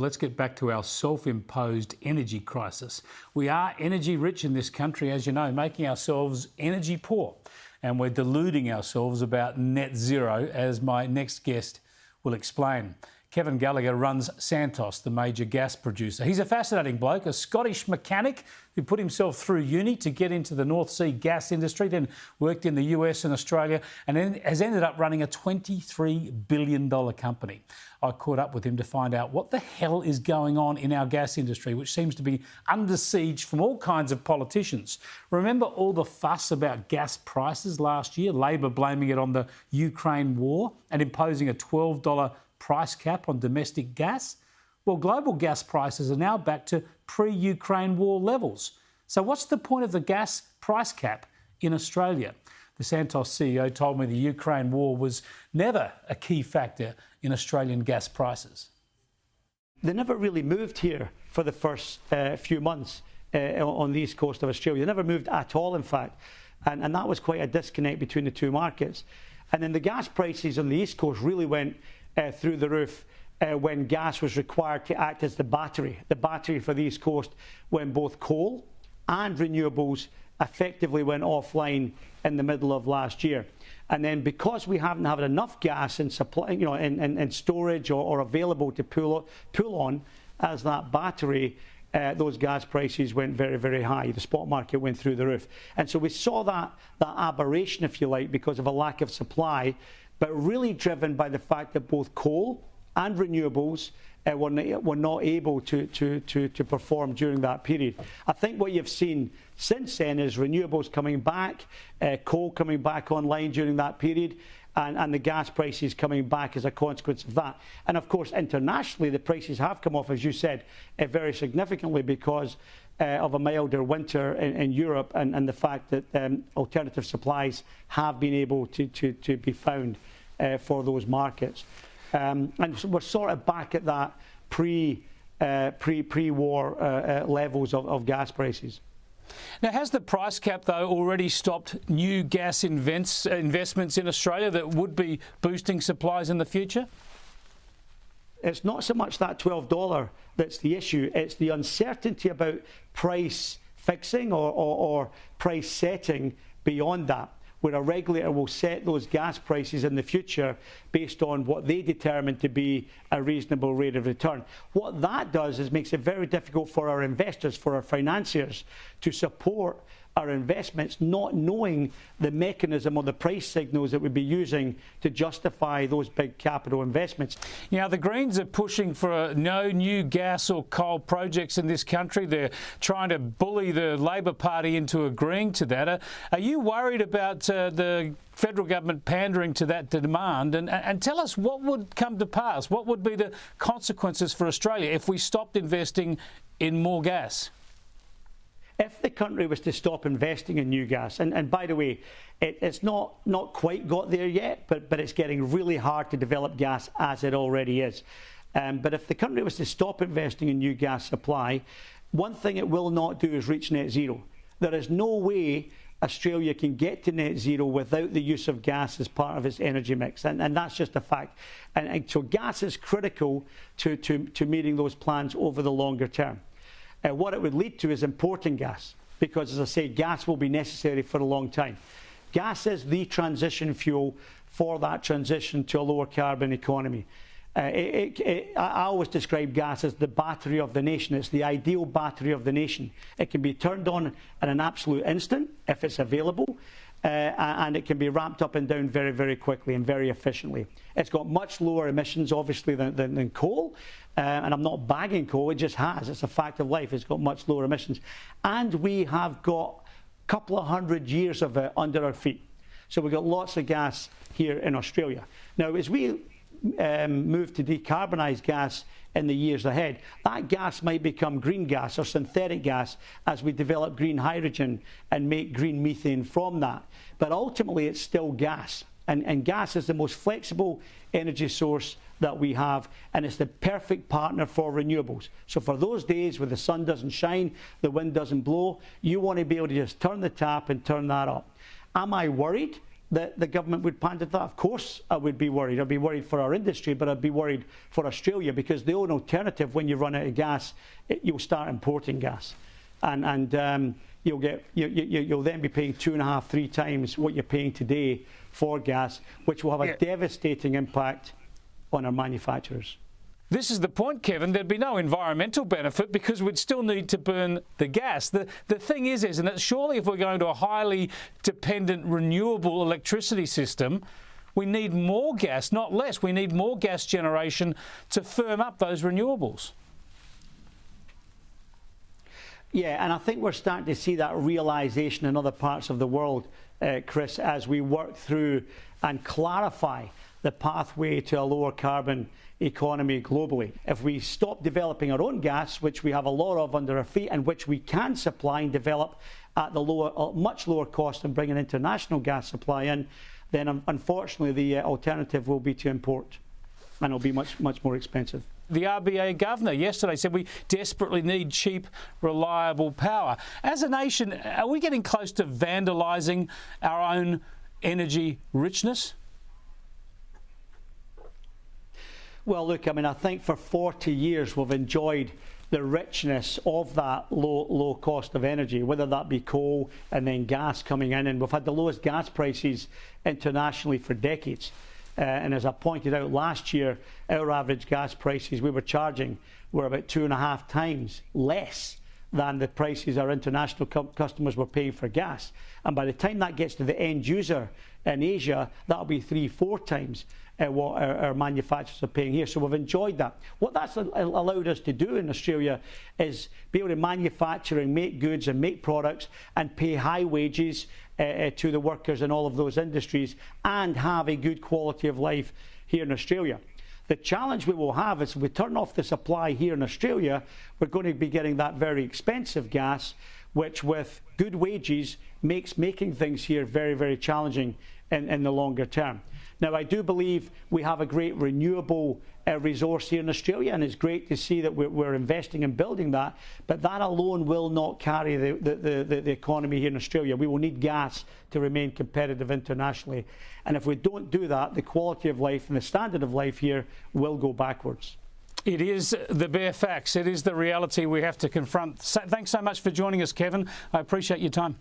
Let's get back to our self-imposed energy crisis. We are energy rich in this country, as you know, making ourselves energy poor. And we're deluding ourselves about net zero, as my next guest will explain. Kevin Gallagher runs Santos, the major gas producer. He's a fascinating bloke, a Scottish mechanic who put himself through uni to get into the North Sea gas industry, then worked in the US and Australia, and then has ended up running a $23 billion company. I caught up with him to find out what the hell is going on in our gas industry, which seems to be under siege from all kinds of politicians. Remember all the fuss about gas prices last year? Labor blaming it on the Ukraine war and imposing a $12 price cap on domestic gas? Well, global gas prices are now back to pre-Ukraine war levels. So what's the point of the gas price cap in Australia? The Santos CEO told me the Ukraine war was never a key factor in Australian gas prices. They never really moved here for the first few months on the east coast of Australia. They never moved at all, in fact. And that was quite a disconnect between the two markets. And then the gas prices on the east coast really went through the roof when gas was required to act as the battery for the East Coast, when both coal and renewables effectively went offline in the middle of last year. And then because we haven't had enough gas in supply, in storage or available to pull on as that battery, those gas prices went very, very high. The spot market went through the roof. And so we saw that aberration, if you like, because of a lack of supply, but really driven by the fact that both coal and renewables were not able to perform during that period. I think what you've seen since then is renewables coming back, coal coming back online during that period, and the gas prices coming back as a consequence of that. And of course, internationally, the prices have come off, as you said, very significantly because of a milder winter in Europe and the fact that alternative supplies have been able to be found for those markets. And so we're sort of back at that pre-war levels of gas prices. Now, has the price cap, though, already stopped new gas investments in Australia that would be boosting supplies in the future? It's not so much that $12 that's the issue. It's the uncertainty about price fixing or price setting beyond that, where a regulator will set those gas prices in the future based on what they determine to be a reasonable rate of return. What that does is makes it very difficult for our investors, for our financiers, to support our investments, not knowing the mechanism or the price signals that we'd be using to justify those big capital investments. Now, the Greens are pushing for no new gas or coal projects in this country. They're trying to bully the Labor Party into agreeing to that. Are you worried about the federal government pandering to that demand? And tell us what would come to pass. What would be the consequences for Australia if we stopped investing in more gas? If the country was to stop investing in new gas, and by the way, it's not quite got there yet, but it's getting really hard to develop gas as it already is. But if the country was to stop investing in new gas supply, one thing it will not do is reach net zero. There is no way Australia can get to net zero without the use of gas as part of its energy mix, and that's just a fact. And so gas is critical to meeting those plans over the longer term. What it would lead to is importing gas, because, as I say, gas will be necessary for a long time. Gas is the transition fuel for that transition to a lower carbon economy. I always describe gas as the battery of the nation. It's the ideal battery of the nation. It can be turned on in an absolute instant if it's available, and it can be ramped up and down very, very quickly and very efficiently. It's got much lower emissions, obviously, than coal. And I'm not bagging coal, it just has. It's a fact of life. It's got much lower emissions. And we have got a couple of 100 years of it under our feet. So we've got lots of gas here in Australia. Now, as we move to decarbonise gas in the years ahead, that gas might become green gas or synthetic gas as we develop green hydrogen and make green methane from that. But ultimately, it's still gas. And gas is the most flexible energy source that we have, and it's the perfect partner for renewables. So for those days where the sun doesn't shine, the wind doesn't blow, you want to be able to just turn the tap and turn that up. Am I worried that the government would pander to that? Of course I would be worried. I'd be worried for our industry, but I'd be worried for Australia, because the only alternative when you run out of gas, you'll start importing gas. And you'll then be paying 2.5, 3 times what you're paying today for gas, which will have a devastating impact on our manufacturers. This is the point, Kevin. There'd be no environmental benefit because we'd still need to burn the gas. The thing is, isn't it, surely if we're going to a highly dependent renewable electricity system, we need more gas, not less. We need more gas generation to firm up those renewables. Yeah, and I think we're starting to see that realisation in other parts of the world, Chris, as we work through and clarify the pathway to a lower carbon economy globally. If we stop developing our own gas, which we have a lot of under our feet and which we can supply and develop at the much lower cost than bringing international gas supply in, then unfortunately the alternative will be to import, and it'll be much more expensive. The RBA governor yesterday said we desperately need cheap, reliable power. As a nation, are we getting close to vandalising our own energy richness? Well, look, I mean, I think for 40 years we've enjoyed the richness of that low cost of energy, whether that be coal and then gas coming in. And we've had the lowest gas prices internationally for decades. And as I pointed out last year, our average gas prices we were charging were about 2.5 times less than the prices our international customers were paying for gas. And by the time that gets to the end user in Asia, that'll be 3-4 times what our manufacturers are paying here. So we've enjoyed that. What that's allowed us to do in Australia is be able to manufacture and make goods and make products and pay high wages to the workers in all of those industries and have a good quality of life here in Australia. The challenge we will have is if we turn off the supply here in Australia, we're going to be getting that very expensive gas, which with good wages makes making things here very, very challenging in the longer term. Now, I do believe we have a great renewable resource here in Australia, and it's great to see that we're investing in building that, but that alone will not carry the economy here in Australia. We will need gas to remain competitive internationally. And if we don't do that, the quality of life and the standard of life here will go backwards. It is the bare facts. It is the reality we have to confront. Thanks so much for joining us, Kevin. I appreciate your time.